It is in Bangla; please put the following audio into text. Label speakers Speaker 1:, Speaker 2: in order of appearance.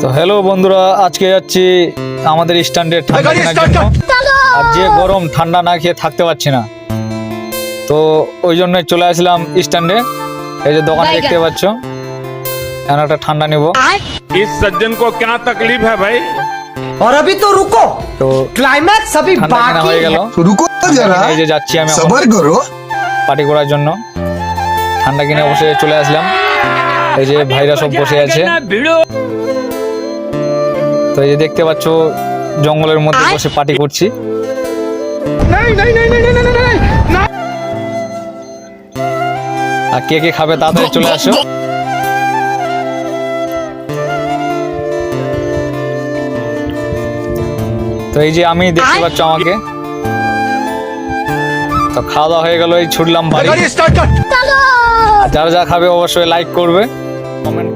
Speaker 1: তো হ্যালো বন্ধুরা, আজকে যাচ্ছি আমাদের স্ট্যান্ডে ঠান্ডা কেনার জন্য। আর যে গরম, ঠান্ডা না খেয়ে থাকতে পারছি না, তো ওই জন্য চলে আসলাম স্ট্যান্ডে। এই যে দোকানে দেখতে পাচ্ছ, এখন একটা ঠান্ডা নিব।
Speaker 2: इस सज्जन को क्या तकलीफ है भाई?
Speaker 3: और अभी तो रुको,
Speaker 1: তো
Speaker 3: क्लाइमैक्स अभी
Speaker 1: ঠান্ডা কেনা
Speaker 3: बाकी
Speaker 1: হয়ে গেল।
Speaker 3: है।
Speaker 4: रुको जरा,
Speaker 1: এই যে যাচ্ছি আমি
Speaker 4: सबर करो।
Speaker 1: পার্টি করার জন্য। ঠান্ডা কিনে বসে চলে আসলাম। এই যে ভাইরা সব বসে আছে। তো এই যে দেখতে পাচ্ছ, জঙ্গলের মধ্যে বসে পার্টি করছি। আর কে কে খাবে তাড়াতাড়ি চলে আসো। তো এই যে আমি দেখতে পাচ্ছ আমাকে। তো খাওয়া দাওয়া হয়ে গেল, এই ছুটলাম বাড়ি। আর যারা যা খাবে অবশ্যই লাইক করবে, কমেন্ট